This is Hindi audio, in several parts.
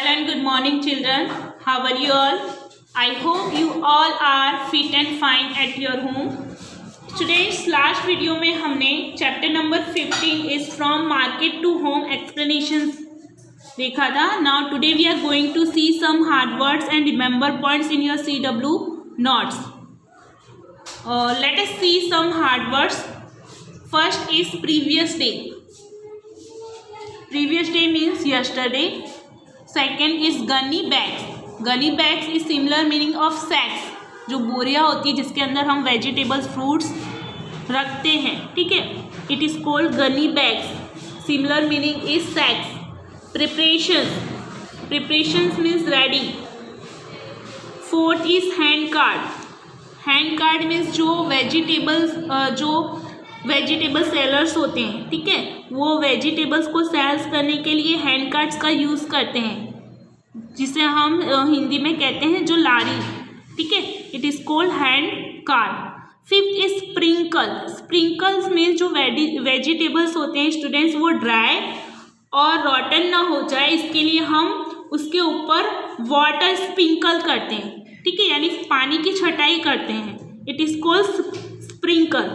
and good morning children. How are you all? I hope you all are fit and fine at your home. Today's last video में हमने chapter number 15 is from market to home explanations देखा था. Now today we are going to see some hard words and remember points in your CW notes. Let us see some hard words. First is previous day. Previous day means yesterday. Second is gunny bags. Gunny bags is similar meaning of sacks. जो बोरियां होती है जिसके अंदर हम वेजिटेबल्स फ्रूट्स रखते हैं, ठीक है. It is called gunny bags. Similar meaning is sacks. Preparations. Preparations means ready. Fourth is hand card. Hand card means जो वेजिटेबल सेलर्स होते हैं, ठीक है, वो वेजिटेबल्स को सेल्स करने के लिए हैंड कार्ड्स का यूज़ करते हैं, जिसे हम हिंदी में कहते हैं जो लारी, ठीक है. It is called hand card. Fifth is sprinkle. Sprinkles means जो वेजिटेबल्स होते हैं स्टूडेंट्स वो ड्राई और रॉटन ना हो जाए इसके लिए हम उसके ऊपर वाटर स्प्रिंकल करते हैं, ठीक है, यानी पानी की छटाई करते हैं. It is called sprinkle.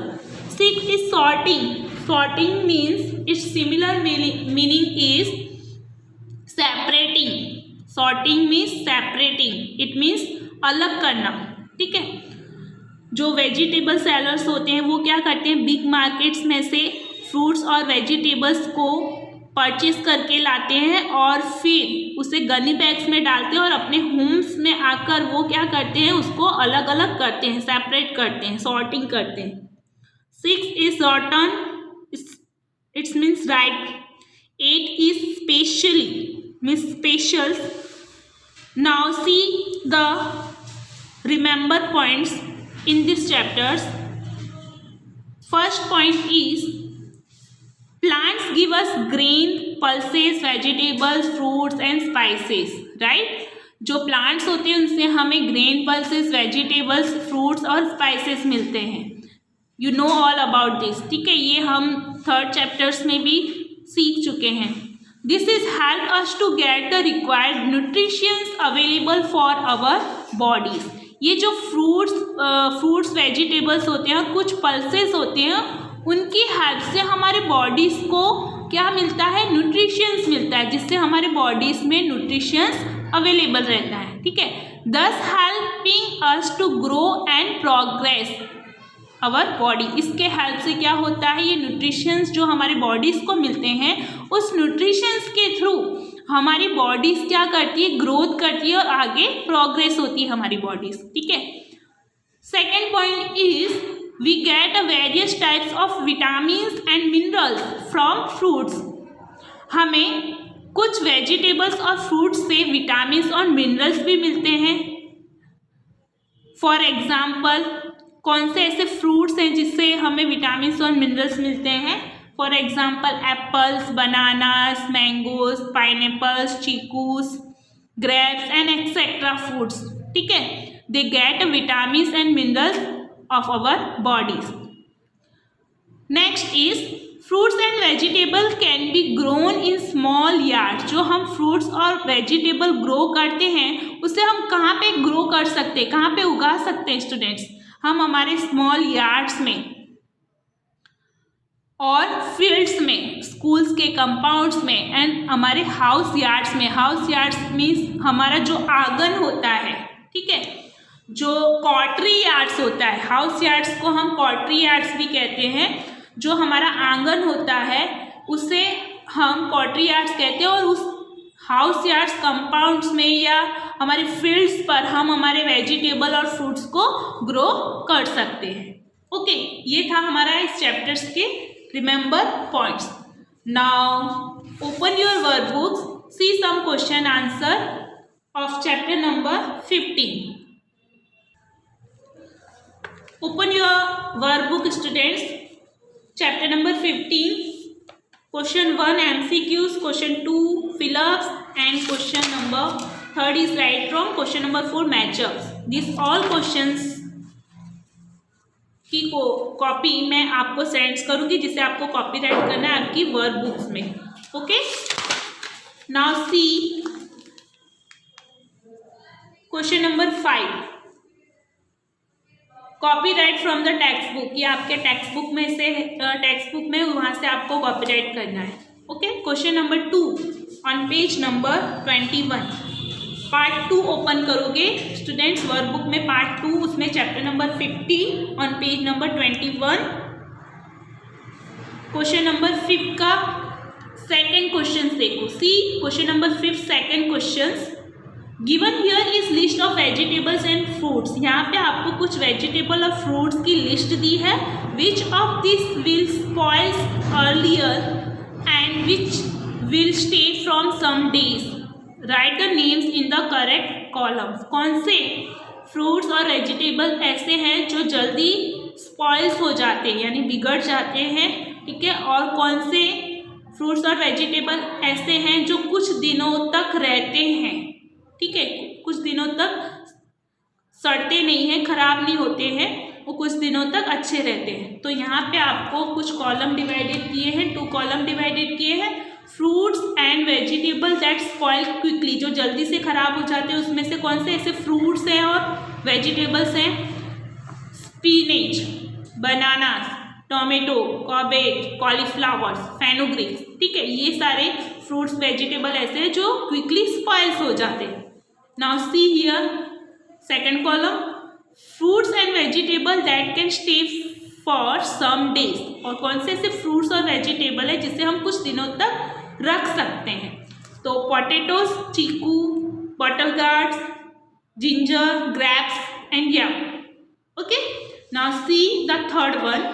Sixth is sorting. Sorting means it's similar meaning is separating. Sorting means separating. It means अलग करना, ठीक है. जो वेजिटेबल सेलर्स होते हैं वो क्या करते हैं, बिग मार्केट्स में से फ्रूट्स और वेजिटेबल्स को परचेज करके लाते हैं और फिर उसे गनी बैग्स में डालते हैं और अपने होम्स में आकर वो क्या करते हैं, उसको अलग अलग करते हैं, सेपरेट करते हैं, सॉर्टिंग करते हैं. Six is sorting. It's means right. Eight is specially means special. Now see the remember points in these chapters. First point is plants give us grain, pulses, vegetables, fruits and spices, right? जो plants होते हैं उनसे हमें grain, pulses, vegetables, fruits और spices मिलते हैं. You know all about this, ठीक है. ये हम थर्ड चैप्टर्स में भी सीख चुके हैं. This is help us to get the required nutrients available for our bodies. ये जो फ्रूट्स वेजिटेबल्स होते हैं, कुछ पल्सेस होते हैं, उनकी हेल्प से हमारे बॉडीज़ को क्या मिलता है, न्यूट्रिशंस मिलता है, जिससे हमारे बॉडीज़ में न्यूट्रिशंस अवेलेबल रहता है, ठीक है. This helping us to grow and progress our body. इसके हेल्प से क्या होता है, ये न्यूट्रिशंस जो हमारे बॉडीज़ को मिलते हैं उस न्यूट्रिशंस के थ्रू हमारी बॉडीज़ क्या करती है, ग्रोथ करती है और आगे प्रोग्रेस होती है हमारी बॉडीज़, ठीक है. Second point is we get a various types of vitamins and minerals from fruits. हमें कुछ वेजिटेबल्स और फ्रूट्स से विटामिन्स और मिनरल्स भी मिलते हैं. फॉर एग्जाम्पल कौन से ऐसे फ्रूट्स हैं जिससे हमें विटामिन्स और मिनरल्स मिलते हैं. For example apples, bananas, mangoes, pineapples, chikoos, grapes and etcetera fruits, ठीक है. They get vitamins and minerals of our bodies. Next is fruits and vegetable can be grown in small yard. जो हम फ्रूट्स और वेजिटेबल ग्रो करते हैं उसे हम कहाँ पे ग्रो कर सकते हैं, कहाँ पे उगा सकते हैं स्टूडेंट्स, हम हमारे स्मॉल यार्ड्स में और फील्ड्स में, स्कूल्स के कंपाउंड्स में एंड हमारे हाउस यार्ड्स में. हाउस यार्ड्स मीन्स हमारा जो आंगन होता है, ठीक है, जो पॉटरी यार्ड्स होता है. हाउस यार्ड्स को हम पॉटरी यार्ड्स भी कहते हैं. जो हमारा आंगन होता है उसे हम पॉटरी यार्ड्स कहते हैं और उस हाउस यार्ड्स कंपाउंड्स में या हमारे फील्ड्स पर हम हमारे वेजिटेबल और फ्रूट्स को ग्रो कर सकते हैं. ओके, ये था हमारा इस चैप्टर्स के remember points. Now open your workbooks, see some question answer of chapter number 15. Open your workbook students. Chapter number 15. Question 1 MCQs, question 2 fill-ups and question number 3 is right wrong. Question number 4 matchups. These all questions की कॉपी मैं आपको सेंड करूँगी जिसे आपको कॉपी राइट करना है आपकी वर्क बुक्स में. Okay, now C question number 5, copyright from the text book. ये आपके टेक्स्ट बुक में से वहाँ से आपको कॉपीराइट करना है। Okay, question number 2 on page number 21, part 2 open करोगे स्टूडेंट्स, वर्कबुक में पार्ट 2, उसमें chapter number 50 on page number 21। Question number 5 का सेकेंड क्वेश्चन देखो। See question number 5 second question, given here is list of vegetables and fruits. यहाँ पे आपको कुछ वेजिटेबल और फ्रूट्स की लिस्ट दी है। Which of this will spoils earlier and which will stay from some days, write the names in the correct columns. कौन से फ्रूट्स और वेजिटेबल ऐसे हैं जो जल्दी स्पॉइल्स हो जाते हैं यानी बिगड़ जाते हैं, ठीक है, और कौन से फ्रूट्स और वेजिटेबल ऐसे हैं जो कुछ दिनों तक रहते हैं, ठीक है, कुछ दिनों तक सड़ते नहीं हैं, खराब नहीं होते हैं, वो कुछ दिनों तक अच्छे रहते हैं। तो यहाँ पे आपको कुछ कॉलम डिवाइडेड किए हैं, 2 कॉलम डिवाइडेड किए हैं। Fruits and vegetable that spoil quickly, जो जल्दी से खराब हो जाते हैं, उसमें से कौन से ऐसे फ्रूट्स हैं और वेजिटेबल्स हैं? Spinach, bananas, tomato, cabbage, cauliflowers, fenugreek, ठीक है, ये सारे फ्रूट्स वेजिटेबल ऐसे हैं जो क्विकली स्पॉइल्स हो जाते हैं। Now see here second column, fruits and vegetable that can stay for some days, और कौन से ऐसे फ्रूट्स और वेजिटेबल है जिसे हम कुछ दिनों तक रख सकते हैं? तो potatoes, chikoo, bottle gourds, ginger, grapes and yam. Okay, now see the third one,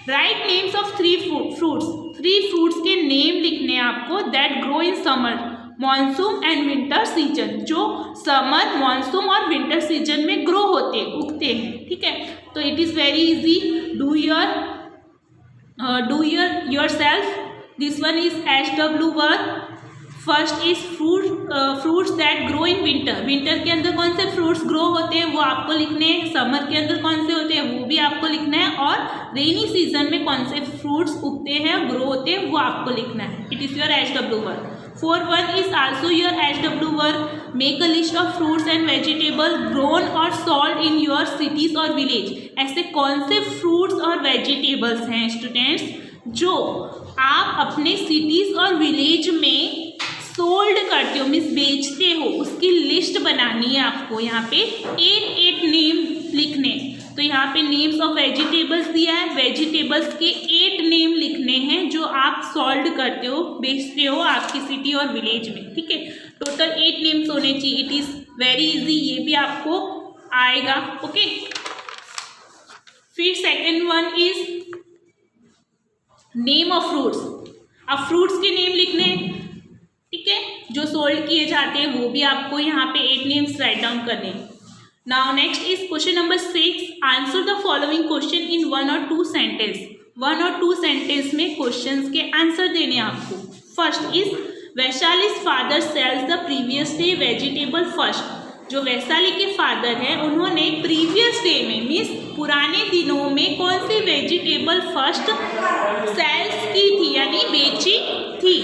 write names of 3 fruits. 3 fruits के नेम लिखने हैं आपको that grow in summer, monsoon and winter season, जो समर, मॉनसून और विंटर सीजन में ग्रो होते हैं, उगते हैं, ठीक है। तो it is very easy, do yourself. This one is HW work. First is fruits that grow in winter. Winter के अंदर कौन से फ्रूट्स ग्रो होते हैं वो आपको लिखने हैं, समर के अंदर कौन से होते हैं वो भी आपको लिखना है, और रेनी सीजन में कौन से फ्रूट्स उगते हैं, ग्रो होते हैं, वो आपको लिखना है। It is your HW work. 4 1 is also your HW work. Make a list of fruits and vegetables grown or sold in your cities or village. ऐसे कौन से फ्रूट्स और वेजिटेबल्स हैं स्टूडेंट्स जो आप अपने सिटीज़ और विलेज में सोल्ड करते हो, मीन्स बेचते हो, उसकी लिस्ट बनानी है आपको। यहाँ पे 8 नेम लिखने। तो यहाँ पे नेम्स ऑफ वेजिटेबल्स दिया है, वेजिटेबल्स के 8 नेम लिखने हैं जो आप सोल्ड करते हो, बेचते हो आपकी सिटी और विलेज में, ठीक है। टोटल 8 नेम्स होने चाहिए। इट इज़ वेरी इजी, ये भी आपको आएगा। ओके, फिर second one is name of fruits. अब फ्रूट्स के नेम लिखने, ठीक है, जो सोल्ड किए जाते हैं वो भी आपको यहाँ पे 8 नेम्स राइट डाउन करने। Now next is question number 6, answer the following question in 1 or 2 sentence. 1 or 2 sentence में क्वेश्चंस के आंसर देने आपको। First is Vaishali's father sells the previous day vegetable first. जो वैशाली के फादर हैं उन्होंने प्रीवियस डे में, मीन्स पुराने दिनों में, कौन सी वेजिटेबल फर्स्ट सेल्स की थी यानी बेची थी।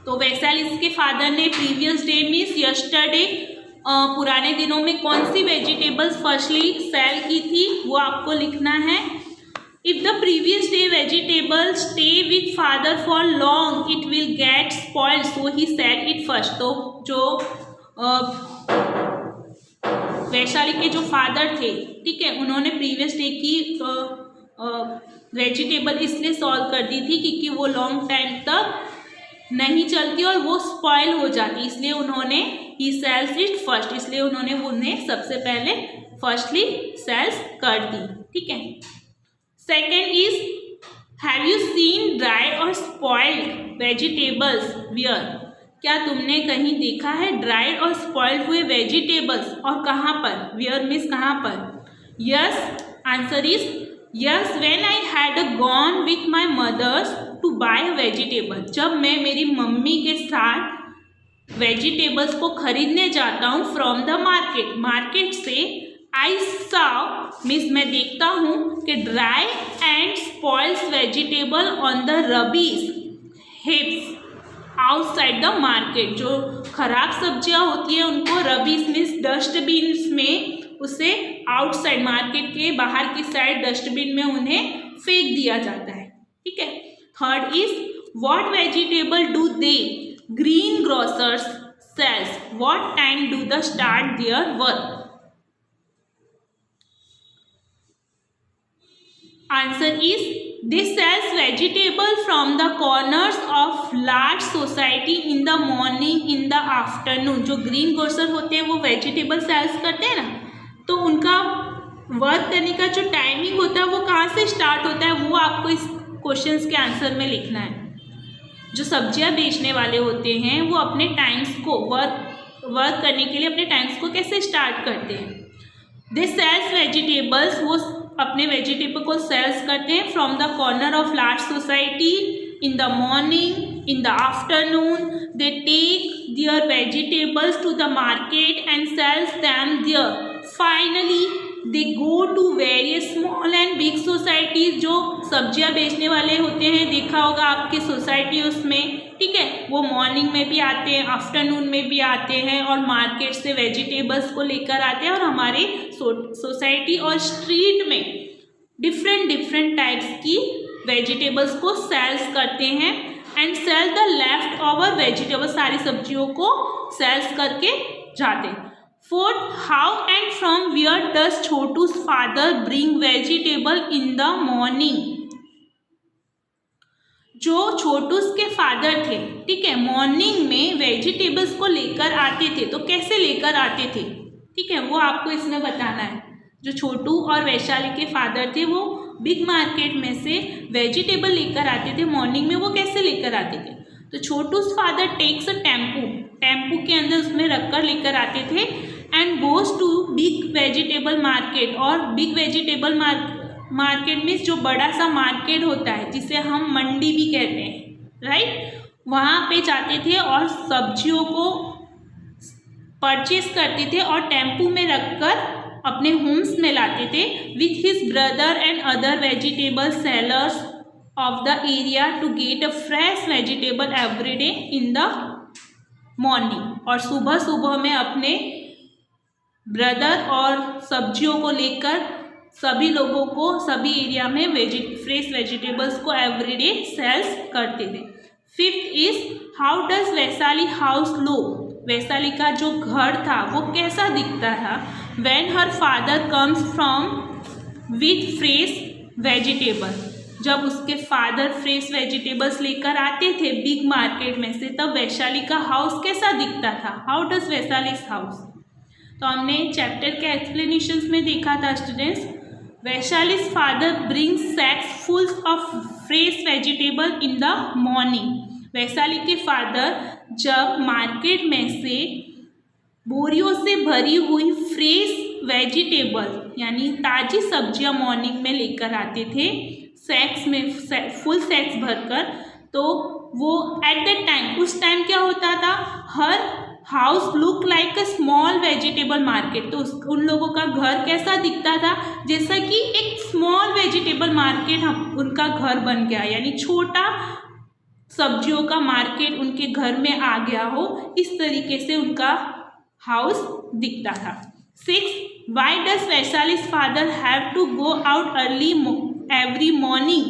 तो वैशालीज के फादर ने प्रीवियस डे मीन्स यस्टरडे, पुराने दिनों में कौन सी वेजिटेबल्स फर्स्टली सेल की थी वो आपको लिखना है। If the previous day vegetable stay with father for long it will get spoiled so he sell it first. तो जो वैशाली के जो फादर थे, ठीक है, उन्होंने प्रीवियस डे की वेजिटेबल इसलिए सॉल्व कर दी थी क्योंकि वो लॉन्ग टाइम तक नहीं चलती और वो स्पॉइल हो जाती, इसलिए उन्होंने ही सेल्स इट फर्स्ट, इसलिए उन्होंने उन्हें सबसे पहले फर्स्टली सेल्स कर दी, ठीक है। Second is have you seen dry और स्पॉइल्ड वेजिटेबल्स वियर। क्या तुमने कहीं देखा है ड्राइड और स्पॉइल्ड हुए वेजिटेबल्स, और कहाँ पर? वियर मीन्स कहाँ पर? Yes, answer is yes, when I had gone with my mothers to buy vegetable. जब मैं मेरी मम्मी के साथ वेजिटेबल्स को खरीदने जाता हूँ फ्रॉम द मार्केट, मार्केट से, आई सॉ मीन्स मैं देखता हूँ कि dry and spoils vegetable on the rubbish heaps outside the market. जो खराब सब्जियां होती है उनको रबीज मीन्स डस्टबिन में उसे आउटसाइड मार्केट के बाहर की साइड डस्टबिन में उन्हें फेंक दिया जाता है, ठीक है। Third is what vegetable do they green grocers sells, what time do the start their work. Answer is they sells vegetable from the corners of large society in the morning in the afternoon। जो ग्रीन ग्रोसर होते हैं वो वेजिटेबल सेल्स करते हैं ना, तो उनका वर्क करने का जो टाइमिंग होता है वो कहाँ से स्टार्ट होता है वो आपको इस क्वेश्चंस के आंसर में लिखना है। जो सब्जियां बेचने वाले होते हैं वो अपने टाइम्स को वर्क करने के लिए अपने टाइम्स को कैसे स्टार्ट करते हैं। दे सेल्स वेजिटेबल्स, वो अपने वेजिटेबल को सेल्स करते हैं from the corner of large society in the morning in the afternoon. They take their vegetables to the market and sells them there. Finally they go to various small and big societies. जो सब्जियां बेचने वाले होते हैं देखा होगा आपके सोसाइटी उसमें, ठीक है, वो मॉर्निंग में भी आते हैं, आफ्टरनून में भी आते हैं और मार्केट से वेजिटेबल्स को लेकर आते हैं और हमारे सोसाइटी और स्ट्रीट में डिफरेंट टाइप्स की वेजिटेबल्स को सेल्स करते हैं and sell the left over vegetable, सारी सब्जियों को सेल्स करके जाते हैं। Fourth, how and from where does Chotu's father bring vegetable in the morning. जो छोटूस के फादर थे, ठीक है, मॉर्निंग में वेजिटेबल्स को लेकर आते थे, तो कैसे लेकर आते थे, ठीक है, वो आपको इसमें बताना है। जो छोटू और वैशाली के फादर थे वो बिग मार्केट में से वेजिटेबल लेकर आते थे मॉर्निंग में, वो कैसे लेकर आते थे। तो Chhotu's father takes a tempo के अंदर उसमें रखकर लेकर आते थे and goes to big vegetable market. और बिग वेजिटेबल मार्केट में जो बड़ा सा मार्केट होता है जिसे हम मंडी भी कहते हैं, राइट, वहाँ पे जाते थे और सब्जियों को परचेज करते थे और टेम्पू में रखकर अपने होम्स में लाते थे with his brother and other vegetable sellers of the area to get a fresh vegetable every day in the morning. और सुबह सुबह में अपने ब्रदर और सब्जियों को लेकर सभी लोगों को सभी एरिया में फ्रेश वेजिटेबल्स को एवरीडे सेल्स करते थे। Fifth is how does Vaishali house look. Vaishali का जो घर था वो कैसा दिखता था when her father comes from with fresh vegetable. जब उसके फादर फ्रेश वेजिटेबल्स लेकर आते थे बिग मार्केट में से, तब वैशाली का हाउस कैसा दिखता था। How does Vaishali's house. तो हमने चैप्टर के एक्सप्लेनेशंस में देखा था students, Vaishali's father brings sacks full of fresh vegetable in the morning. Vaishali के फादर जब मार्केट में से बोरियों से भरी हुई फ्रेश वेजिटेबल यानी ताज़ी सब्जियां मॉर्निंग में लेकर आते थे सैक्स में, फुल सैक्स भरकर, तो वो एट दैट टाइम, उस टाइम क्या होता था, हर house look like a small vegetable market. तो उन लोगों का घर कैसा दिखता था, जैसा कि एक स्मॉल वेजिटेबल मार्केट उनका घर बन गया, यानी छोटा सब्जियों का मार्केट उनके घर में आ गया हो, इस तरीके से उनका हाउस दिखता था। 6. Why does Vaishali's father have to go out early every morning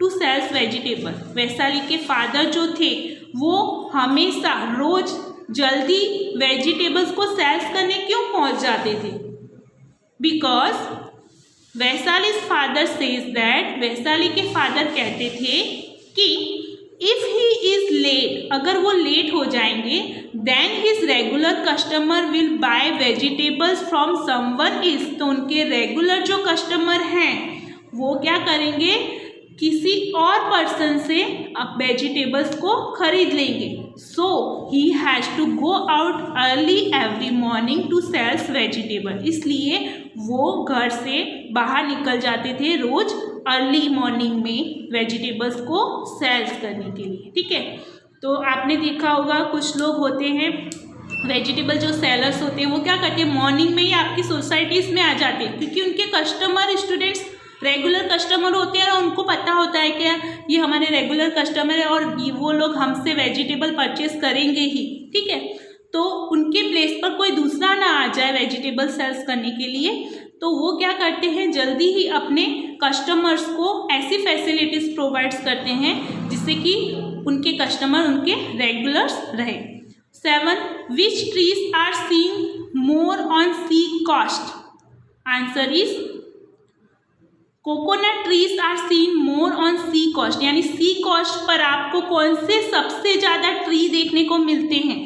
to sells vegetable. Vaishali के फादर जो थे वो हमेशा रोज जल्दी वेजिटेबल्स को सेल्स करने क्यों पहुंच जाते थे। Because Vaishali's father says that, Vaishali के फादर कहते थे कि इफ ही इज लेट, अगर वो लेट हो जाएंगे, then his regular customer will buy vegetables from someone is. तो उनके रेगुलर जो कस्टमर हैं वो क्या करेंगे, किसी और पर्सन से आप वेजिटेबल्स को खरीद लेंगे। So he has to go out early every morning to sells vegetable. इसलिए वो घर से बाहर निकल जाते थे रोज अर्ली मॉर्निंग में वेजिटेबल्स को सेल्स करने के लिए, ठीक है। तो आपने देखा होगा कुछ लोग होते हैं वेजिटेबल जो सेलर्स होते हैं वो क्या करते हैं, मॉर्निंग में ही आपकी सोसाइटीज़ में आ जाते हैं, क्योंकि उनके कस्टमर स्टूडेंट्स रेगुलर कस्टमर होते हैं और उनको पता होता है कि ये हमारे रेगुलर कस्टमर है और वो लोग हमसे वेजिटेबल परचेस करेंगे ही, ठीक है। तो उनके प्लेस पर कोई दूसरा ना आ जाए वेजिटेबल सेल्स करने के लिए, तो वो क्या करते हैं, जल्दी ही अपने कस्टमर्स को ऐसी फैसिलिटीज़ प्रोवाइड्स करते हैं जिससे कि उनके कस्टमर उनके रेगुलर्स रहे। 7. Which trees are seen more on sea coast? Answer is coconut trees are seen more on sea coast, यानी सी कॉस्ट पर आपको कौन से सबसे ज़्यादा ट्री देखने को मिलते हैं।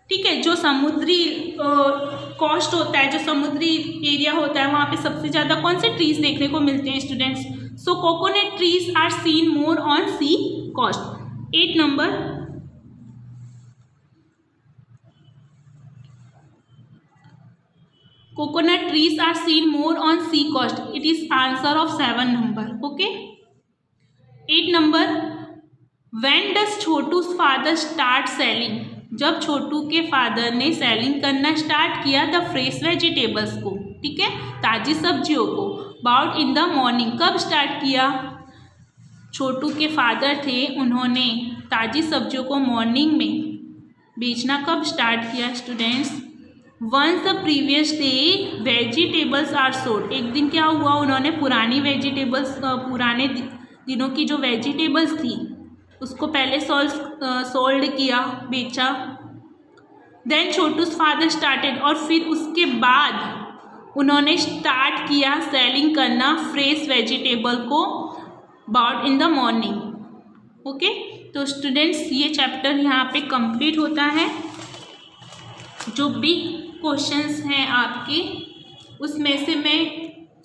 ठीक है, जो समुद्री कॉस्ट होता है, जो समुद्री एरिया होता है, वहाँ पे सबसे ज़्यादा कौन से ट्रीज देखने को मिलते हैं students? So coconut trees are seen more on sea coast. 8 number, coconut trees are seen more on sea coast. It is answer of 7 number. Okay. 8 number, when does छोटू's father start selling? जब छोटू के फादर ने सेलिंग करना स्टार्ट किया द फ्रेश वेजिटेबल्स को, ठीक है, ताज़ी सब्जियों को, अबाउट इन द मॉर्निंग। कब स्टार्ट किया? छोटू के फादर थे, उन्होंने ताज़ी सब्जियों को मॉर्निंग में बेचना कब स्टार्ट किया students? Once the previous day vegetables are sold. एक दिन क्या हुआ, उन्होंने पुरानी वेजिटेबल्स, पुराने दिनों की जो वेजिटेबल्स थी उसको पहले सोल्ड किया, बेचा। देन छोटूस फादर स्टार्टेड, और फिर उसके बाद उन्होंने स्टार्ट किया सेलिंग करना फ्रेश वेजिटेबल को about in the morning. Okay, तो स्टूडेंट्स ये चैप्टर यहाँ पे कंप्लीट होता है। जो बिग क्वेश्चंस हैं आपके, उसमें से मैं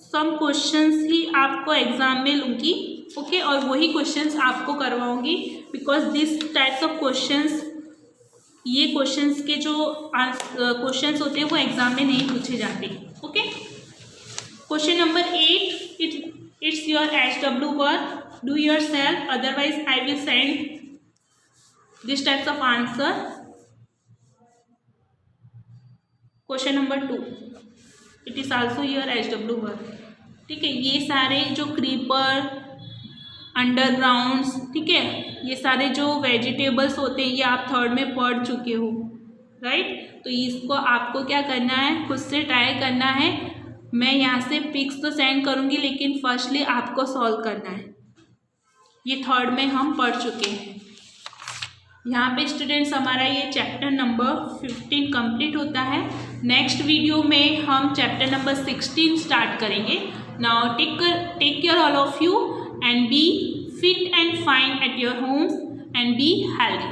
सम क्वेश्चंस ही आपको एग्जाम में लूँगी। ओके, और वही क्वेश्चंस आपको करवाऊँगी, because this types of questions, ये क्वेश्चंस के जो क्वेश्चंस होते हैं वो एग्जाम में नहीं पूछे जाते। Okay, question number 8, it's your HW work, do your self, otherwise I will send this types of answer. Question number 2, it is also your HW work. ठीक है, ये सारे जो क्रीपर, अंडरग्राउंड्स, ठीक है, ये सारे जो वेजिटेबल्स होते हैं ये आप थर्ड में पढ़ चुके हो, राइट। तो इसको आपको क्या करना है, खुद से ट्राई करना है। मैं यहाँ से पिक्स तो सेंड करूँगी, लेकिन फर्स्टली आपको सॉल्व करना है। ये थर्ड में हम पढ़ चुके हैं। यहाँ पे स्टूडेंट्स हमारा ये चैप्टर नंबर 15 कंप्लीट होता है। नेक्स्ट वीडियो में हम चैप्टर नंबर 16 स्टार्ट करेंगे। Now take care all of you and be fit and fine at your home and be healthy.